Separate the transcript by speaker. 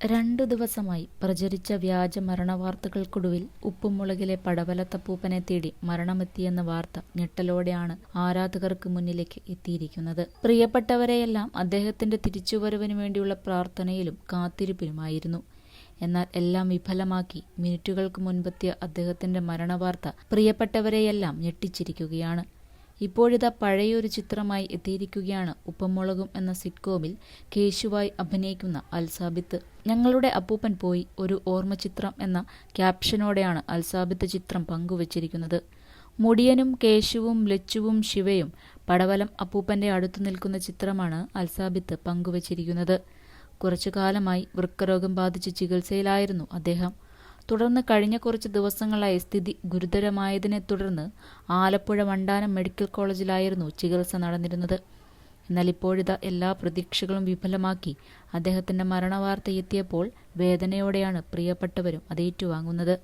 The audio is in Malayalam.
Speaker 1: 2 ദിവസമായി പ്രചരിച്ച വ്യാജ മരണവാർത്തകൾക്കൊടുവിൽ ഉപ്പുംമുളകിലെ പടവലത്തപ്പൂപ്പനെ തേടി മരണമെത്തിയെന്ന വാർത്ത ഞെട്ടലോടെയാണ് ആരാധകർക്ക് മുന്നിലേക്ക് എത്തിയിരിക്കുന്നത്. പ്രിയപ്പെട്ടവരെയെല്ലാം അദ്ദേഹത്തിന്റെ തിരിച്ചുവരവിനു വേണ്ടിയുള്ള പ്രാർത്ഥനയിലും കാത്തിരിപ്പിലുമായിരുന്നു. എന്നാൽ എല്ലാം വിഫലമാക്കി മിനിറ്റുകൾക്ക് മുൻപെത്തിയ അദ്ദേഹത്തിന്റെ മരണവാർത്ത പ്രിയപ്പെട്ടവരെയെല്ലാം ഞെട്ടിച്ചിരിക്കുകയാണ്. ഇപ്പോഴിതാ പഴയൊരു ചിത്രമായി എത്തിയിരിക്കുകയാണ് ഉപ്പുംമുളകും എന്ന സിറ്റ്കോമിൽ കേശുവായി അഭിനയിക്കുന്ന അൽസാബിത്ത്. ഞങ്ങളുടെ അപ്പൂപ്പൻ പോയി, ഒരു ഓർമ്മചിത്രം എന്ന ക്യാപ്ഷനോടെയാണ് അൽസാബിത്ത് ചിത്രം പങ്കുവച്ചിരിക്കുന്നത്. മുടിയനും കേശുവും ലച്ചുവും ശിവയും പടവലം അപ്പൂപ്പന്റെ അടുത്തു നിൽക്കുന്ന ചിത്രമാണ് അൽസാബിത്ത് പങ്കുവച്ചിരിക്കുന്നത്. കുറച്ചു കാലമായി വൃക്കരോഗം ബാധിച്ച് ചികിത്സയിലായിരുന്നു അദ്ദേഹം. തുടർന്ന് കഴിഞ്ഞ കുറച്ച് ദിവസങ്ങളായി സ്ഥിതി ഗുരുതരമായതിനെ തുടർന്ന് ആലപ്പുഴ വണ്ടാനം മെഡിക്കൽ കോളേജിലായിരുന്നു ചികിത്സ നടന്നിരുന്നത്. എന്നാൽ ഇപ്പോഴിതാ എല്ലാ പ്രതീക്ഷകളും വിഫലമാക്കി അദ്ദേഹത്തിന്റെ മരണവാർത്ത എത്തിയപ്പോൾ വേദനയോടെയാണ് പ്രിയപ്പെട്ടവരും അത് ഏറ്റുവാങ്ങുന്നത്.